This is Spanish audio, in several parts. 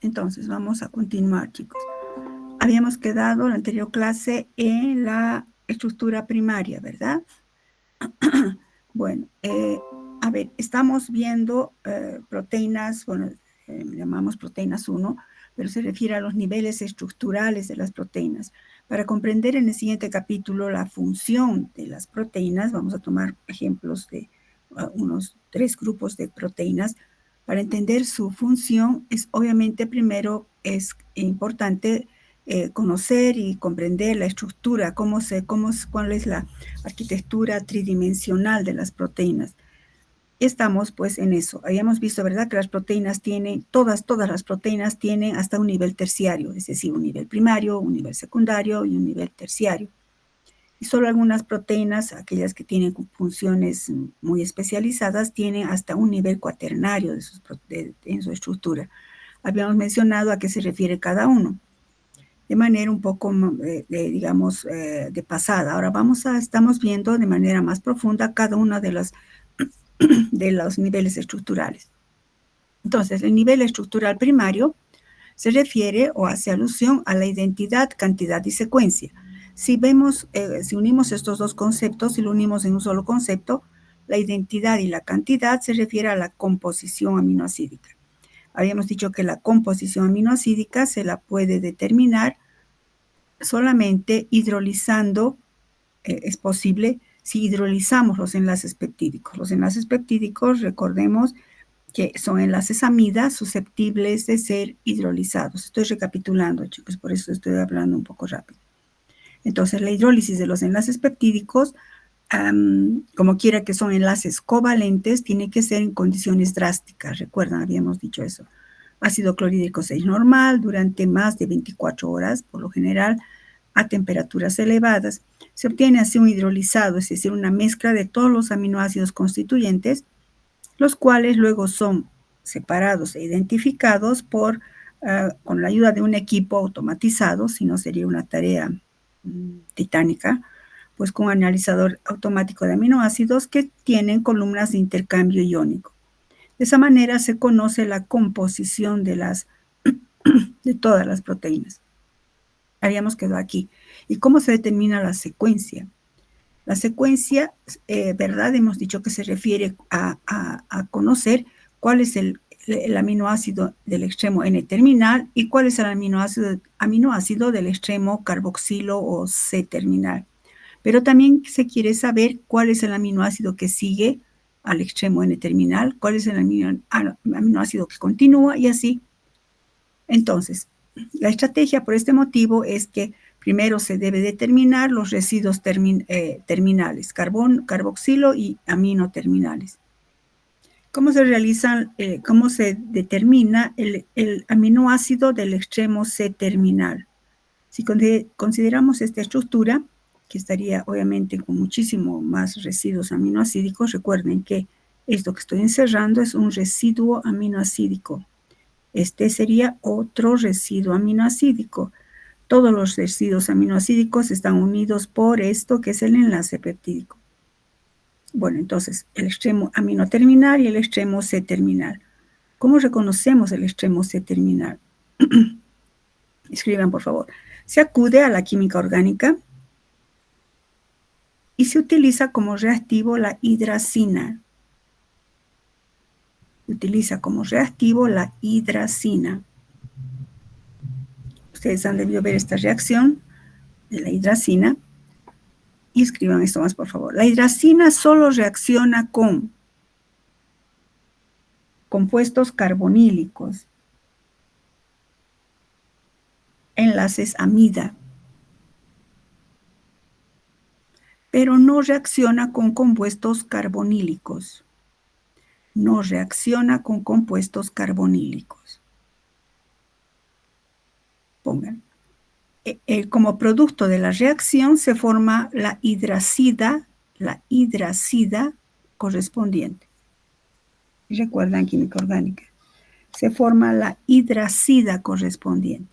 Entonces, vamos a continuar, chicos. Habíamos quedado en la anterior clase en la estructura primaria, ¿verdad? Bueno, a ver, estamos viendo proteínas, bueno, llamamos proteínas 1, pero se refiere a los niveles estructurales de las proteínas. Para comprender en el siguiente capítulo la función de las proteínas, vamos a tomar ejemplos de unos 3 grupos de proteínas. Para entender su función, obviamente primero es importante conocer y comprender la estructura, cuál es la arquitectura tridimensional de las proteínas. Estamos pues en eso. Habíamos visto, ¿verdad?, que las proteínas tienen, todas las proteínas tienen hasta un nivel terciario, es decir, un nivel primario, un nivel secundario y un nivel terciario. Y solo algunas proteínas, aquellas que tienen funciones muy especializadas, tienen hasta un nivel cuaternario en su estructura. Habíamos mencionado a qué se refiere cada uno, de manera un poco, digamos, de pasada. Ahora estamos viendo de manera más profunda cada uno de los niveles estructurales. Entonces, el nivel estructural primario se refiere o hace alusión a la identidad, cantidad y secuencia. Si unimos estos dos conceptos, si lo unimos en un solo concepto, la identidad y la cantidad se refiere a la composición aminoácidica. Habíamos dicho que la composición aminoácidica se la puede determinar solamente hidrolizando, es posible si hidrolizamos los enlaces peptídicos. Los enlaces peptídicos, recordemos que son enlaces amida susceptibles de ser hidrolizados. Estoy recapitulando, chicos, por eso estoy hablando un poco rápido. Entonces, la hidrólisis de los enlaces peptídicos, como quiera que son enlaces covalentes, tiene que ser en condiciones drásticas. Recuerdan, habíamos dicho eso. Ácido clorhídrico 6 normal durante más de 24 horas, por lo general, a temperaturas elevadas. Se obtiene así un hidrolizado, es decir, una mezcla de todos los aminoácidos constituyentes, los cuales luego son separados e identificados con la ayuda de un equipo automatizado, si no sería una tarea titánica, pues con un analizador automático de aminoácidos que tienen columnas de intercambio iónico. De esa manera se conoce la composición de todas las proteínas. Habíamos quedado aquí. ¿Y cómo se determina la secuencia? La secuencia, ¿verdad? Hemos dicho que se refiere a conocer cuál es el aminoácido del extremo N-terminal y cuál es el aminoácido del extremo carboxilo o C-terminal. Pero también se quiere saber cuál es el aminoácido que sigue al extremo N-terminal, cuál es el aminoácido que continúa y así. Entonces, la estrategia por este motivo es que primero se debe determinar los residuos terminales, carboxilo y amino terminales. ¿Cómo se determina el aminoácido del extremo C-terminal? Si consideramos esta estructura, que estaría obviamente con muchísimo más residuos aminoácidicos, recuerden que esto que estoy encerrando es un residuo aminoácidico. Este sería otro residuo aminoácidico. Todos los residuos aminoácidicos están unidos por esto que es el enlace peptídico. Bueno, entonces, el extremo amino terminal y el extremo C terminal. ¿Cómo reconocemos el extremo C terminal? Escriban, por favor. Se acude a la química orgánica y se utiliza como reactivo la hidracina. Ustedes han debido ver esta reacción de la hidracina. Y escriban esto más, por favor. La hidracina solo reacciona con compuestos carbonílicos, enlaces amida, pero no reacciona con compuestos carbonílicos. Pongan. Como producto de la reacción se forma la hidracida correspondiente. Y recuerdan química orgánica. Se forma la hidracida correspondiente.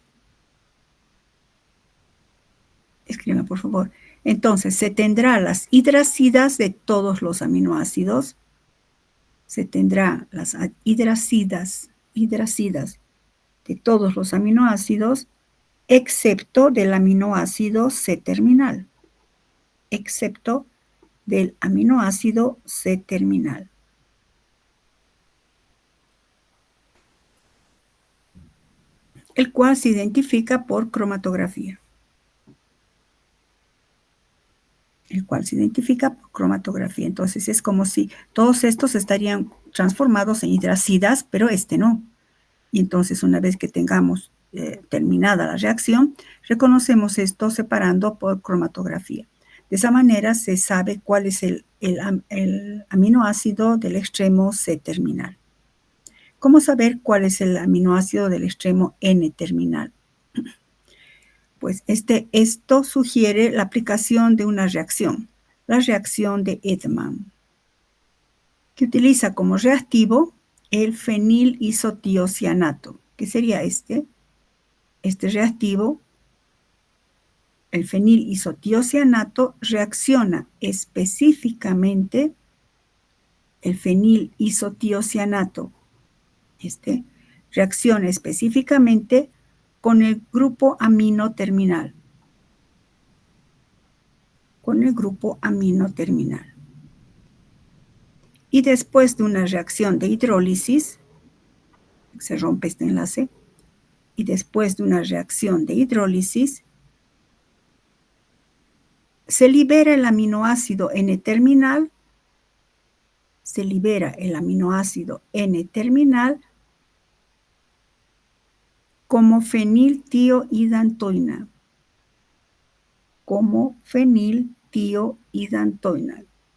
Escriban, por favor. Entonces, se tendrá las hidracidas de todos los aminoácidos. Se tendrá las hidracidas de todos los aminoácidos, excepto del aminoácido C-terminal. Excepto del aminoácido C-terminal. El cual se identifica por cromatografía. Entonces es como si todos estos estarían transformados en hidracidas, pero este no. Y entonces una vez que tengamos terminada la reacción, reconocemos esto separando por cromatografía. De esa manera se sabe cuál es el aminoácido del extremo C-terminal. ¿Cómo saber cuál es el aminoácido del extremo N-terminal? Pues esto sugiere la aplicación de una reacción, la reacción de Edman, que utiliza como reactivo el fenilisothiocianato. ¿Qué sería este? Este reactivo, el fenilisothiocianato, reacciona específicamente el fenilisothiocianato. Reacciona específicamente con el grupo amino terminal. Y después de una reacción de hidrólisis, se rompe este enlace, y después de una reacción de hidrólisis, se libera el aminoácido N-terminal, como feniltiohidantoína,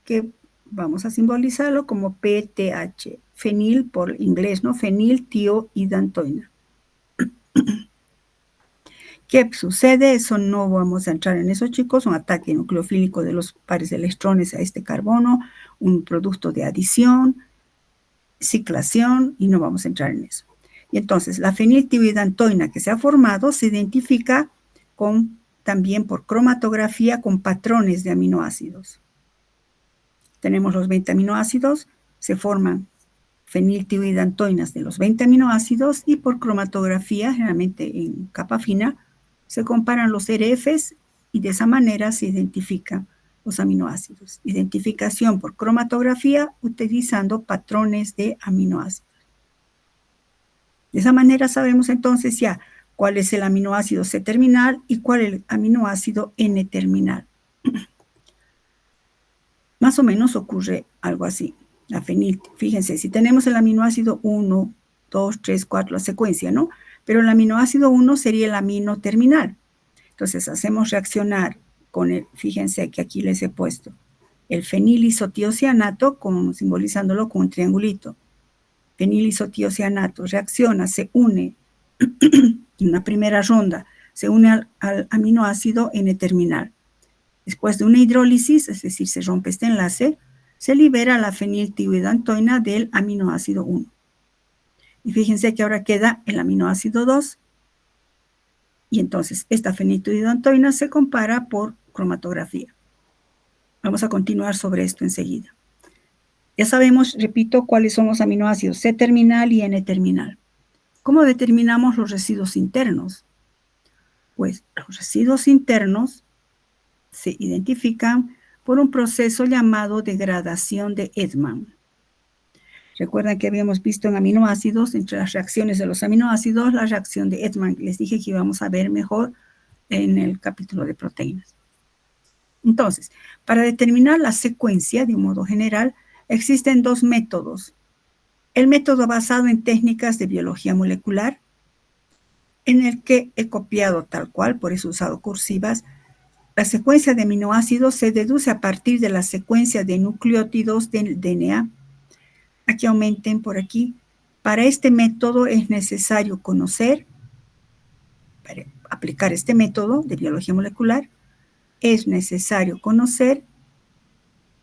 que vamos a simbolizarlo como PTH, fenil por inglés, ¿no? Feniltiohidantoína. ¿Qué sucede? Eso no vamos a entrar en eso, chicos. Un ataque nucleofílico de los pares de electrones a este carbono, un producto de adición, ciclación, y no vamos a entrar en eso. Y entonces, la feniltiohidantoína que se ha formado se identifica también por cromatografía con patrones de aminoácidos. Tenemos los 20 aminoácidos, se forman feniltiohidantoínas de los 20 aminoácidos y por cromatografía, generalmente en capa fina, se comparan los RFs y de esa manera se identifican los aminoácidos. Identificación por cromatografía utilizando patrones de aminoácidos. De esa manera sabemos entonces ya cuál es el aminoácido C-terminal y cuál es el aminoácido N-terminal. Más o menos ocurre algo así. La fíjense, si tenemos el aminoácido 1, 2, 3, 4, la secuencia, ¿no? Pero el aminoácido 1 sería el amino terminal. Entonces hacemos reaccionar con fíjense que aquí les he puesto el fenilisotiocianato, simbolizándolo con un triangulito. Fenilisotiocianato reacciona, se une en una primera ronda, se une al aminoácido N-terminal. Después de una hidrólisis, es decir, se rompe este enlace, se libera la feniltiohidantoína del aminoácido 1. Y fíjense que ahora queda el aminoácido 2. Y entonces esta feniltiohidantoína se compara por cromatografía. Vamos a continuar sobre esto enseguida. Ya sabemos, repito, cuáles son los aminoácidos C-terminal y N-terminal. ¿Cómo determinamos los residuos internos? Pues los residuos internos se identifican por un proceso llamado degradación de Edman. Recuerdan que habíamos visto en aminoácidos, entre las reacciones de los aminoácidos, la reacción de Edman. Les dije que íbamos a ver mejor en el capítulo de proteínas. Entonces, para determinar la secuencia de un modo general, existen dos métodos. El método basado en técnicas de biología molecular, en el que he copiado tal cual, por eso he usado cursivas. La secuencia de aminoácidos se deduce a partir de la secuencia de nucleótidos del DNA. Aquí aumenten por aquí. Para este método es necesario conocer, para aplicar este método de biología molecular, es necesario conocer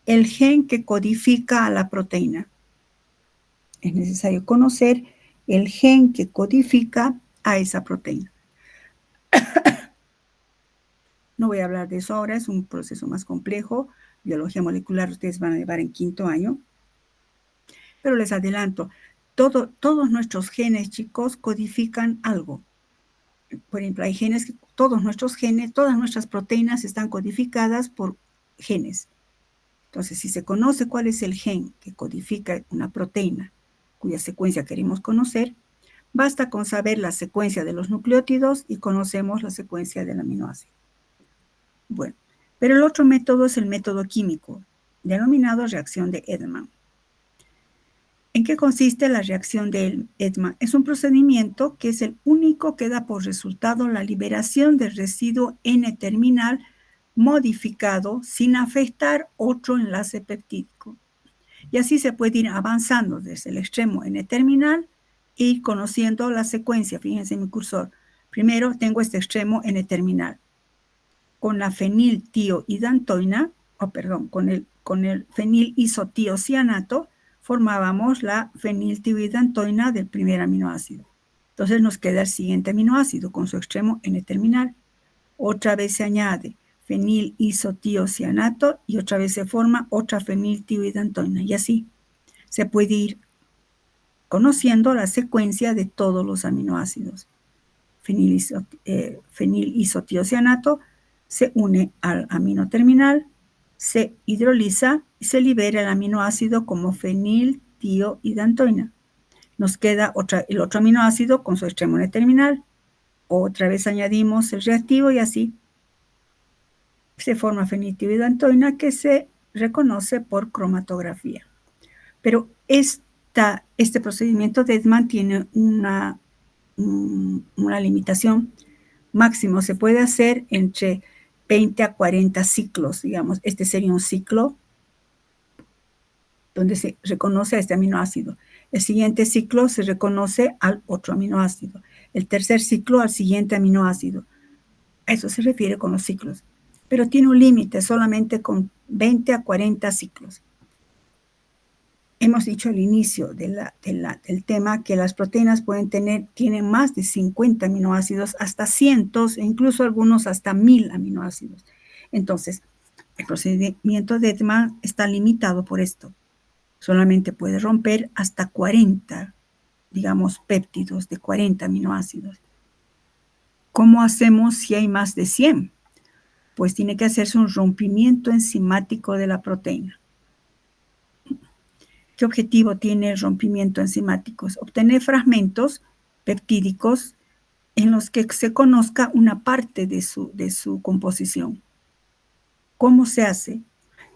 el gen que codifica a la proteína. Es necesario conocer el gen que codifica a esa proteína. No voy a hablar de eso ahora, es un proceso más complejo. Biología molecular ustedes van a llevar en 5º año. Pero les adelanto, todos nuestros genes, chicos, codifican algo. Por ejemplo, hay genes que todos nuestros genes, todas nuestras proteínas están codificadas por genes. Entonces, si se conoce cuál es el gen que codifica una proteína, cuya secuencia queremos conocer, basta con saber la secuencia de los nucleótidos y conocemos la secuencia del aminoácido. Bueno, pero el otro método es el método químico, denominado reacción de Edman. ¿En qué consiste la reacción de Edman? Es un procedimiento que es el único que da por resultado la liberación del residuo N-terminal modificado sin afectar otro enlace peptídico. Y así se puede ir avanzando desde el extremo N-terminal e ir conociendo la secuencia. Fíjense en mi cursor. Primero tengo este extremo N-terminal. Con la feniltiohidantoína, con el fenilisotiocianato, formábamos la feniltiohidantoína del primer aminoácido. Entonces nos queda el siguiente aminoácido con su extremo N-terminal. Otra vez se añade fenilisotiocianato y otra vez se forma otra feniltiohidantoína. Y así se puede ir conociendo la secuencia de todos los aminoácidos. Fenilisotiocianato se une al amino terminal, se hidroliza y se libera el aminoácido como feniltiohidantoína. Nos queda el otro aminoácido con su extremo N-terminal. Otra vez añadimos el reactivo y así se forma feniltiohidantoína que se reconoce por cromatografía. Pero este procedimiento de Edman tiene una limitación. Máximo se puede hacer entre 20 a 40 ciclos, digamos. Este sería un ciclo donde se reconoce a este aminoácido. El siguiente ciclo se reconoce al otro aminoácido. El tercer ciclo al siguiente aminoácido. A eso se refiere con los ciclos. Pero tiene un límite solamente con 20 a 40 ciclos. Hemos dicho al inicio del tema que las proteínas tienen más de 50 aminoácidos, hasta cientos, e incluso algunos hasta 1000 aminoácidos. Entonces, el procedimiento de Edman está limitado por esto. Solamente puede romper hasta 40, digamos, péptidos de 40 aminoácidos. ¿Cómo hacemos si hay más de 100? Pues tiene que hacerse un rompimiento enzimático de la proteína. ¿Qué objetivo tiene el rompimiento enzimático? Es obtener fragmentos peptídicos en los que se conozca una parte de su composición. ¿Cómo se hace?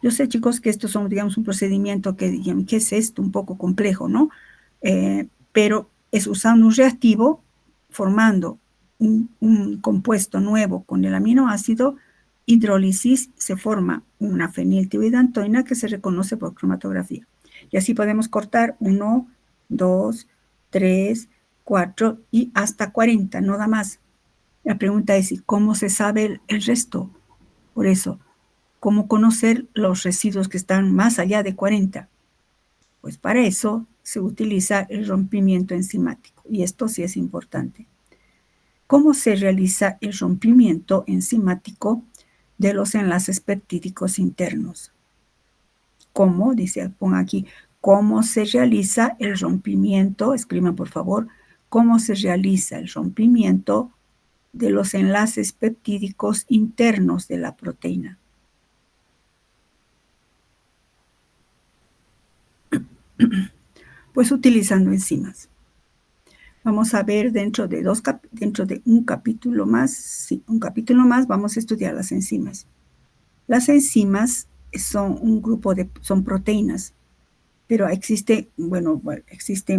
Yo sé, chicos, que estos son, digamos, un procedimiento que es esto? Un poco complejo, ¿no? Pero es usando un reactivo, formando un compuesto nuevo con el aminoácido, hidrólisis, se forma una feniltiohidantoína que se reconoce por cromatografía. Y así podemos cortar 1, 2, 3, 4 y hasta 40, no da más. La pregunta es, ¿cómo se sabe el resto? Por eso, ¿cómo conocer los residuos que están más allá de 40? Pues para eso se utiliza el rompimiento enzimático. Y esto sí es importante. ¿Cómo se realiza el rompimiento enzimático de los enlaces peptídicos internos? ¿Cómo? Dice, ponga aquí, ¿cómo se realiza el rompimiento? Escriban, por favor, ¿cómo se realiza el rompimiento de los enlaces peptídicos internos de la proteína? Pues utilizando enzimas. Vamos a ver dentro de un capítulo más, vamos a estudiar las enzimas. Las enzimas son son proteínas, pero existen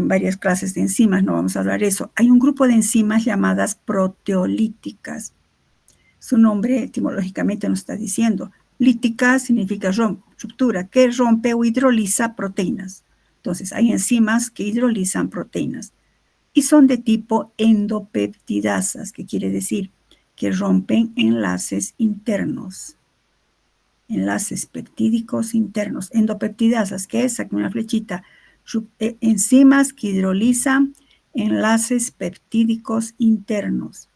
varias clases de enzimas, no vamos a hablar de eso. Hay un grupo de enzimas llamadas proteolíticas. Su nombre etimológicamente nos está diciendo. Lítica significa ruptura, que rompe o hidroliza proteínas. Entonces, hay enzimas que hidrolizan proteínas y son de tipo endopeptidasas, que quiere decir que rompen enlaces internos. Enlaces peptídicos internos. Endopeptidasas, ¿qué es? Aquí una flechita. Enzimas que hidrolizan enlaces peptídicos internos.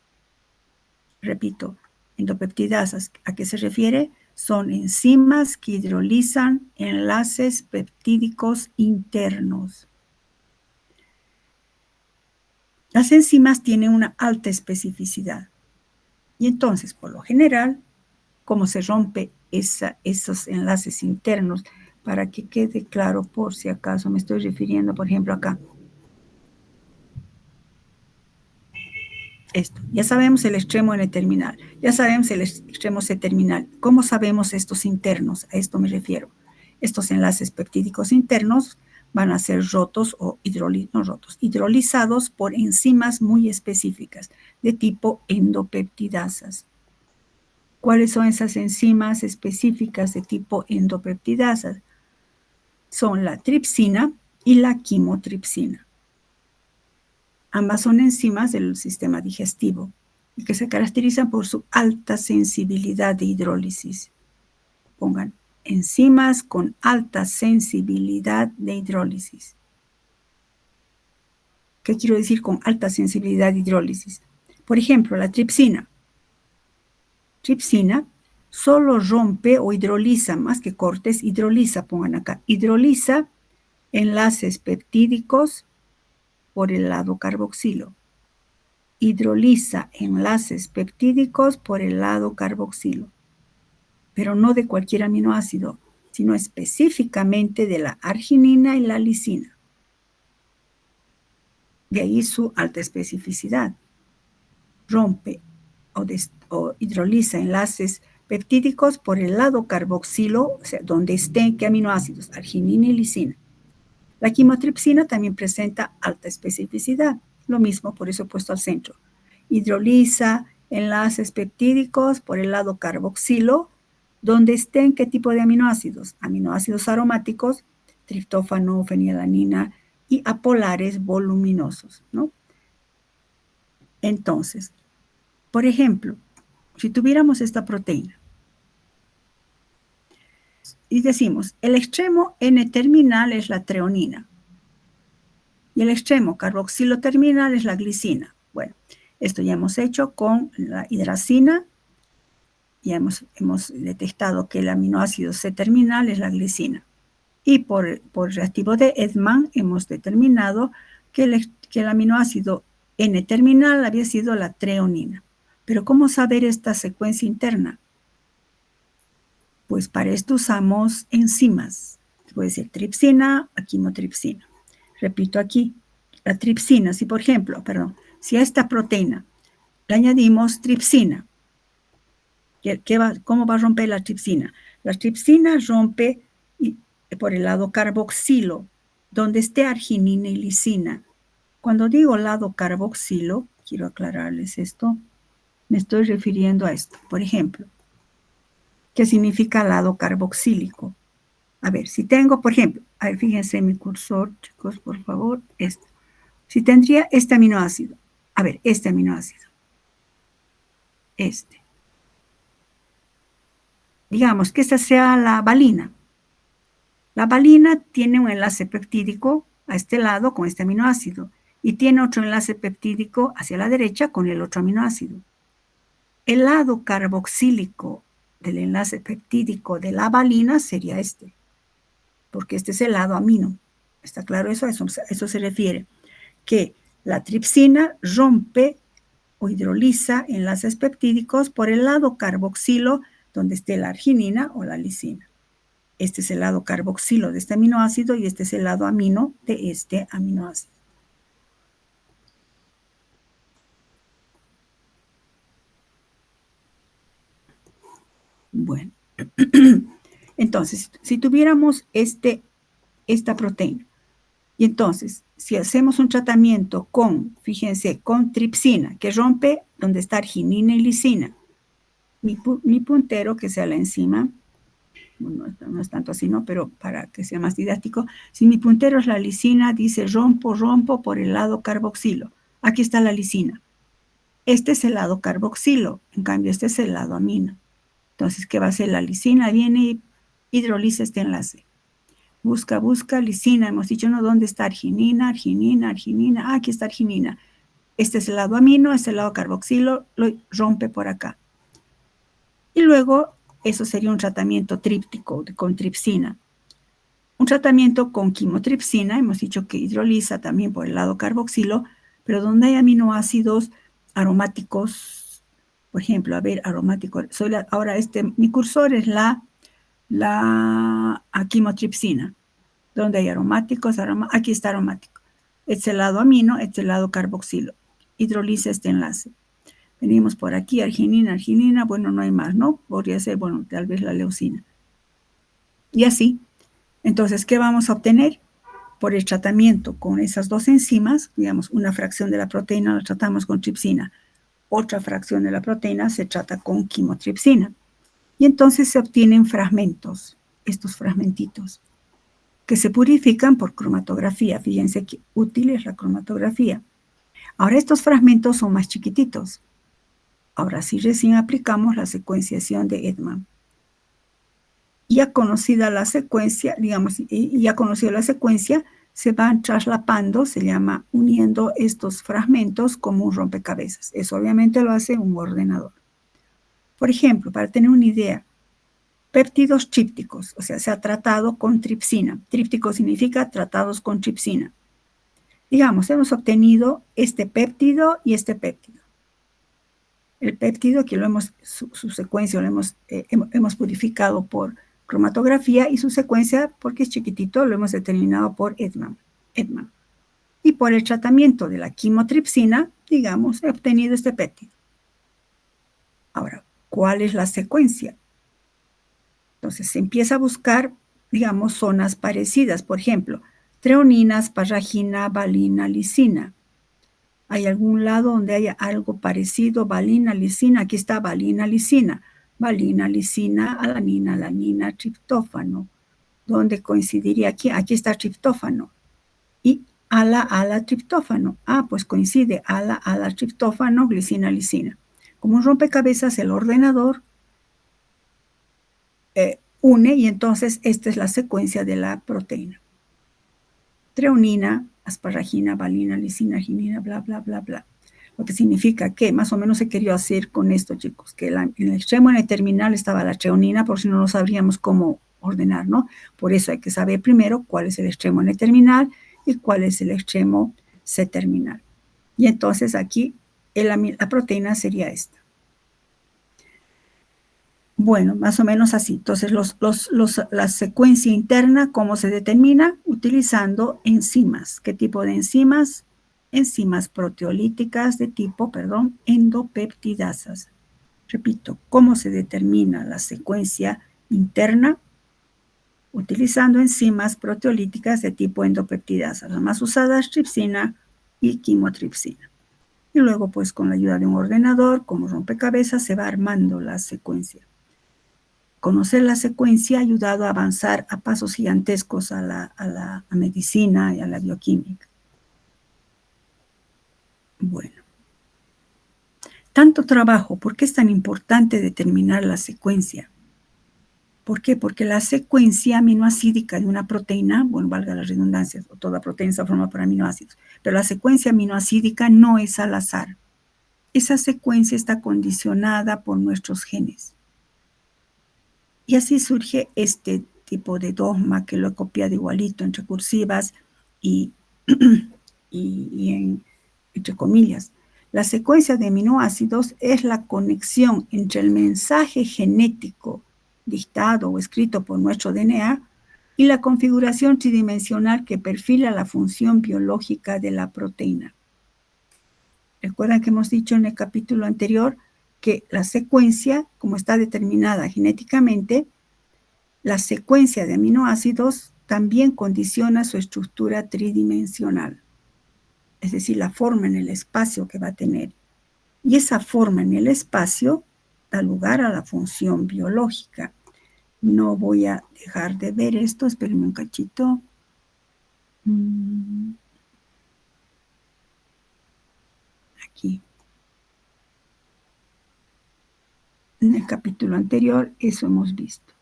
Repito, endopeptidasas, ¿a qué se refiere? Son enzimas que hidrolizan enlaces peptídicos internos. Las enzimas tienen una alta especificidad. Y entonces, por lo general, ¿cómo se rompe esos enlaces internos? Para que quede claro, por si acaso me estoy refiriendo, por ejemplo, acá. Esto. Ya sabemos el extremo N-terminal. Ya sabemos el extremo C-terminal. ¿Cómo sabemos estos internos? A esto me refiero. Estos enlaces peptídicos internos van a ser rotos o hidrolizados por enzimas muy específicas de tipo endopeptidasas. ¿Cuáles son esas enzimas específicas de tipo endopeptidasas? Son la tripsina y la quimotripsina. Ambas son enzimas del sistema digestivo y que se caracterizan por su alta sensibilidad de hidrólisis. Pongan enzimas con alta sensibilidad de hidrólisis. ¿Qué quiero decir con alta sensibilidad de hidrólisis? Por ejemplo, la tripsina. Tripsina solo rompe o hidroliza, más que cortes, hidroliza, pongan acá, hidroliza enlaces peptídicos por el lado carboxilo. Hidroliza enlaces peptídicos por el lado carboxilo, pero no de cualquier aminoácido, sino específicamente de la arginina y la lisina. De ahí su alta especificidad. Rompe o hidroliza enlaces peptídicos por el lado carboxilo, o sea, donde estén, ¿qué aminoácidos? Arginina y lisina. La quimotripsina también presenta alta especificidad, lo mismo, por eso he puesto al centro. Hidroliza enlaces peptídicos por el lado carboxilo, donde estén qué tipo de aminoácidos. Aminoácidos aromáticos, triptófano, fenilalanina y apolares voluminosos, ¿no? Entonces, por ejemplo, si tuviéramos esta proteína y decimos, el extremo N-terminal es la treonina y el extremo carboxilo terminal es la glicina. Bueno, esto ya hemos hecho con la hidracina. Ya hemos detectado que el aminoácido C-terminal es la glicina. Y por reactivo de Edman hemos determinado que el aminoácido N-terminal había sido la treonina. Pero ¿cómo saber esta secuencia interna? Pues para esto usamos enzimas. Puede ser tripsina o quimotripsina. Repito aquí, la tripsina, si por ejemplo, si a esta proteína le añadimos tripsina, ¿cómo va a romper la tripsina? La tripsina rompe por el lado carboxilo, donde esté arginina y lisina. Cuando digo lado carboxilo, quiero aclararles esto, me estoy refiriendo a esto. Por ejemplo, ¿qué significa lado carboxílico? A ver, si tengo, por ejemplo, a ver, fíjense mi cursor, chicos, por favor, esto. Si tendría este aminoácido, a ver, este aminoácido, este. Digamos que esta sea la valina. La valina tiene un enlace peptídico a este lado con este aminoácido y tiene otro enlace peptídico hacia la derecha con el otro aminoácido. El lado carboxílico del enlace peptídico de la valina sería este, porque este es el lado amino. ¿Está claro eso? Eso se refiere. Que la tripsina rompe o hidroliza enlaces peptídicos por el lado carboxilo donde esté la arginina o la lisina. Este es el lado carboxilo de este aminoácido y este es el lado amino de este aminoácido. Bueno, entonces, si tuviéramos esta proteína, y entonces, si hacemos un tratamiento con, fíjense, con tripsina, que rompe donde está arginina y lisina, mi puntero, que sea la enzima, no es tanto así, ¿no? Pero para que sea más didáctico, si mi puntero es la lisina, dice rompo por el lado carboxilo. Aquí está la lisina. Este es el lado carboxilo, en cambio este es el lado amino. Entonces, ¿qué va a hacer la lisina? Viene y hidroliza este enlace. Busca, lisina. Hemos dicho, ¿no? ¿Dónde está arginina? Ah, aquí está arginina. Este es el lado amino, este es el lado carboxilo, lo rompe por acá. Y luego, eso sería un tratamiento tríptico con tripsina. Un tratamiento con quimotripsina, hemos dicho que hidroliza también por el lado carboxilo, pero donde hay aminoácidos aromáticos, por ejemplo, a ver, aromático, ahora mi cursor es la quimotripsina, donde hay aromáticos, aquí está aromático. Este lado amino, este lado carboxilo. Hidroliza este enlace. Venimos por aquí, arginina, bueno, no hay más, ¿no? Podría ser, bueno, tal vez la leucina. Y así. Entonces, ¿qué vamos a obtener? Por el tratamiento con esas dos enzimas, digamos, una fracción de la proteína la tratamos con tripsina, otra fracción de la proteína se trata con quimotripsina. Y entonces se obtienen fragmentos, estos fragmentitos, que se purifican por cromatografía. Fíjense qué útil es la cromatografía. Ahora estos fragmentos son más chiquititos. Ahora sí recién aplicamos la secuenciación de Edman. Ya conocida la secuencia, digamos, ya conocida la secuencia, se van traslapando, se llama uniendo estos fragmentos como un rompecabezas. Eso obviamente lo hace un ordenador. Por ejemplo, para tener una idea, péptidos trípticos, o sea, se ha tratado con tripsina. Tríptico significa tratados con tripsina. Digamos, hemos obtenido este péptido y este péptido. El péptido, que su secuencia lo hemos purificado por cromatografía y su secuencia, porque es chiquitito, lo hemos determinado por Edman. Y por el tratamiento de la quimotripsina, digamos, he obtenido este péptido. Ahora, ¿cuál es la secuencia? Entonces, se empieza a buscar, digamos, zonas parecidas. Por ejemplo, treonina, asparagina, valina, lisina. ¿Hay algún lado donde haya algo parecido? Valina, lisina. Aquí está valina, lisina. Valina, lisina, alanina, alanina, triptófano. ¿Dónde coincidiría aquí? Aquí está triptófano. Y ala, triptófano. Ah, pues coincide ala, triptófano, glicina, lisina. Como un rompecabezas, el ordenador une y entonces esta es la secuencia de la proteína. Treonina, asparagina, valina, lisina, arginina, bla, bla, bla, bla. Lo que significa que más o menos se quería hacer con esto, chicos, que en el extremo en el terminal estaba la treonina, por si no lo sabríamos cómo ordenar, ¿no? Por eso hay que saber primero cuál es el extremo en el terminal y cuál es el extremo C-terminal. Y entonces aquí la proteína sería esta. Bueno, más o menos así. Entonces, la secuencia interna, ¿cómo se determina? Utilizando enzimas. ¿Qué tipo de enzimas? Enzimas proteolíticas de tipo, endopeptidasas. Repito, ¿cómo se determina la secuencia interna? Utilizando enzimas proteolíticas de tipo endopeptidasas. Las más usadas, tripsina y quimotripsina. Y luego, pues, con la ayuda de un ordenador, como rompecabezas, se va armando la secuencia. Conocer la secuencia ha ayudado a avanzar a pasos gigantescos a la medicina y a la bioquímica. Bueno, tanto trabajo, ¿por qué es tan importante determinar la secuencia? ¿Por qué? Porque la secuencia aminoácidica de una proteína, bueno, valga la redundancia, toda proteína está formada por aminoácidos, pero la secuencia aminoácidica no es al azar. Esa secuencia está condicionada por nuestros genes. Y así surge este tipo de dogma que lo he copiado igualito entre cursivas y entre comillas. La secuencia de aminoácidos es la conexión entre el mensaje genético dictado o escrito por nuestro DNA y la configuración tridimensional que perfila la función biológica de la proteína. Recuerdan que hemos dicho en el capítulo anterior que la secuencia, como está determinada genéticamente, la secuencia de aminoácidos también condiciona su estructura tridimensional, es decir, la forma en el espacio que va a tener. Y esa forma en el espacio da lugar a la función biológica. No voy a dejar de ver esto, espérenme un cachito. Aquí. En el capítulo anterior eso hemos visto.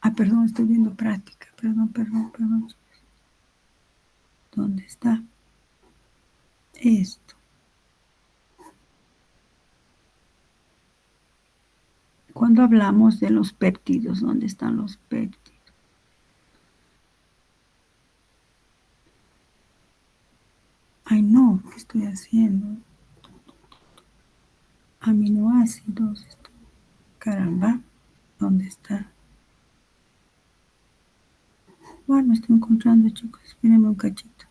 Ah, perdón, estoy viendo práctica. Perdón. ¿Dónde está? Esto. Cuando hablamos de los péptidos, ¿dónde están los péptidos? Ay, no, estoy haciendo? Aminoácidos. Caramba, ¿dónde está? Bueno, estoy encontrando, chicos. Espérenme un cachito.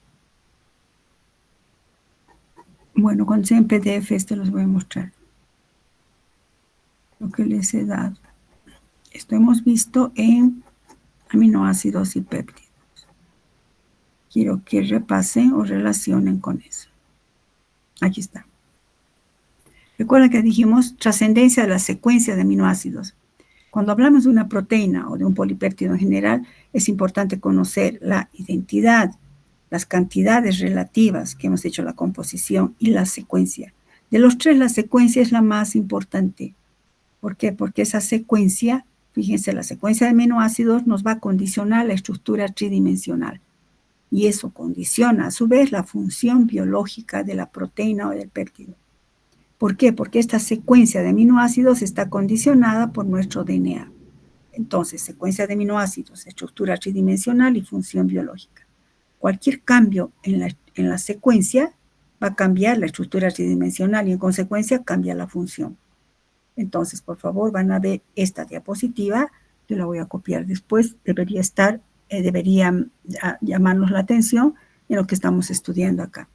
Bueno, cuando sea en PDF, los voy a mostrar. Lo que les he dado. Esto hemos visto en aminoácidos y péptidos. Quiero que repasen o relacionen con eso. Aquí está. Recuerda que dijimos trascendencia de la secuencia de aminoácidos. Cuando hablamos de una proteína o de un polipéptido en general, es importante conocer la identidad, las cantidades relativas que hemos hecho la composición y la secuencia. De los tres, la secuencia es la más importante. ¿Por qué? Porque esa secuencia, fíjense, la secuencia de aminoácidos nos va a condicionar la estructura tridimensional. Y eso condiciona a su vez la función biológica de la proteína o del péptido. ¿Por qué? Porque esta secuencia de aminoácidos está condicionada por nuestro DNA. Entonces, secuencia de aminoácidos, estructura tridimensional y función biológica. Cualquier cambio en la secuencia va a cambiar la estructura tridimensional y en consecuencia cambia la función. Entonces, por favor, van a ver esta diapositiva. Yo la voy a copiar después. Debería llamarnos la atención en lo que estamos estudiando acá.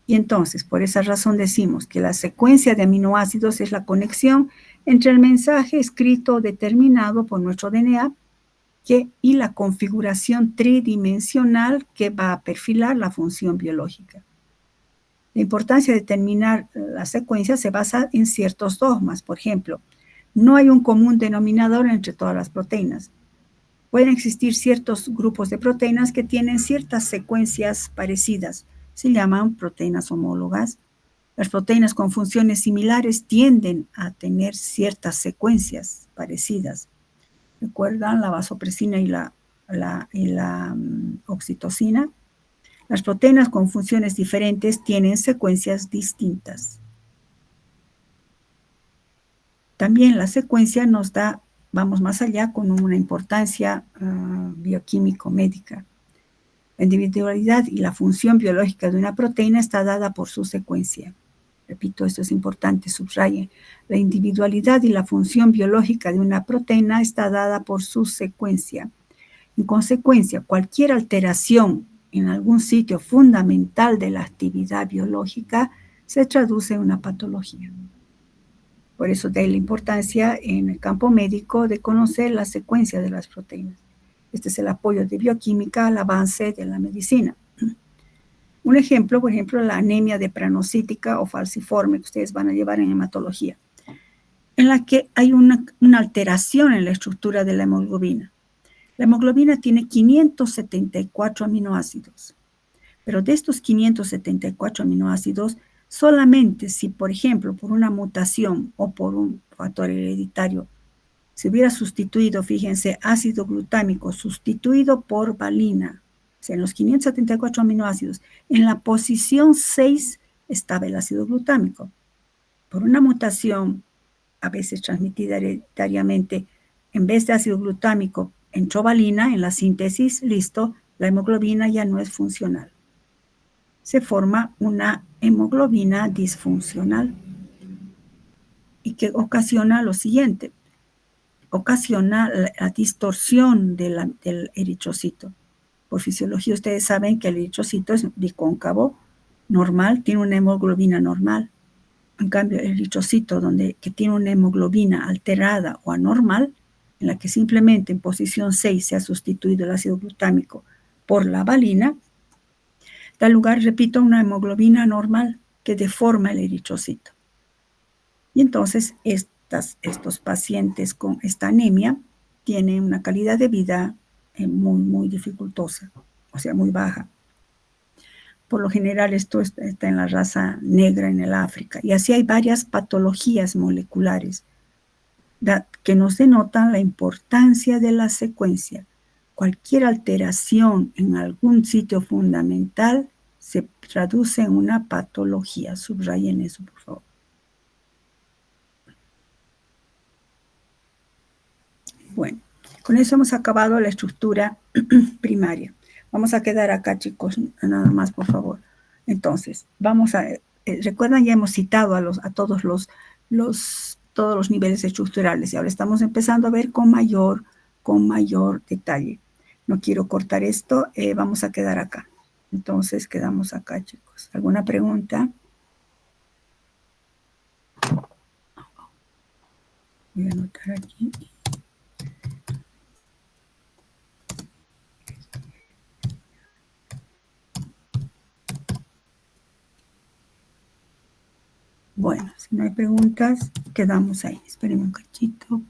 Y entonces, por esa razón decimos que la secuencia de aminoácidos es la conexión entre el mensaje escrito determinado por nuestro DNA y la configuración tridimensional que va a perfilar la función biológica. La importancia de determinar la secuencia se basa en ciertos dogmas. Por ejemplo, no hay un común denominador entre todas las proteínas. Pueden existir ciertos grupos de proteínas que tienen ciertas secuencias parecidas. Se llaman proteínas homólogas. Las proteínas con funciones similares tienden a tener ciertas secuencias parecidas. ¿Recuerdan la vasopresina y la oxitocina? Las proteínas con funciones diferentes tienen secuencias distintas. También la secuencia nos da, vamos más allá, con una importancia bioquímico-médica. La individualidad y la función biológica de una proteína está dada por su secuencia. Repito, esto es importante, subrayen. La individualidad y la función biológica de una proteína está dada por su secuencia. En consecuencia, cualquier alteración en algún sitio fundamental de la actividad biológica se traduce en una patología. Por eso de ahí la importancia en el campo médico de conocer la secuencia de las proteínas. Este es el apoyo de bioquímica al avance de la medicina. Un ejemplo, por ejemplo, la anemia de pranocítica o falciforme que ustedes van a llevar en hematología, en la que hay una alteración en la estructura de la hemoglobina. La hemoglobina tiene 574 aminoácidos, pero de estos 574 aminoácidos, solamente si, por ejemplo, por una mutación o por un factor hereditario, se hubiera sustituido, fíjense, ácido glutámico sustituido por valina, o sea, en los 574 aminoácidos, en la posición 6 estaba el ácido glutámico. Por una mutación, a veces transmitida hereditariamente, en vez de ácido glutámico, entró valina en la síntesis, listo, la hemoglobina ya no es funcional. Se forma una hemoglobina disfuncional y que ocasiona lo siguiente, ocasiona la distorsión del eritrocito. Por fisiología ustedes saben que el eritrocito es bicóncavo, normal, tiene una hemoglobina normal. En cambio, el eritrocito que tiene una hemoglobina alterada o anormal, en la que simplemente en posición 6 se ha sustituido el ácido glutámico por la valina, da lugar, repito, a una hemoglobina normal que deforma el eritrocito. Y entonces estos pacientes con esta anemia tienen una calidad de vida muy, muy dificultosa, o sea, muy baja. Por lo general esto está en la raza negra en el África. Y así hay varias patologías moleculares que nos denotan la importancia de la secuencia. Cualquier alteración en algún sitio fundamental se traduce en una patología. Subrayen eso, por favor. Bueno, con eso hemos acabado la estructura primaria. Vamos a quedar acá, chicos, nada más, por favor. Entonces, vamos a, recuerdan, ya hemos citado a todos todos los niveles estructurales y ahora estamos empezando a ver con mayor detalle. No quiero cortar esto, vamos a quedar acá. Entonces, quedamos acá, chicos. ¿Alguna pregunta? Voy a anotar aquí. Bueno, si no hay preguntas, quedamos ahí. Espérenme un cachito.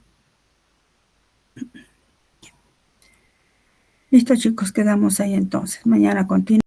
Listo, chicos, quedamos ahí entonces. Mañana continuamos.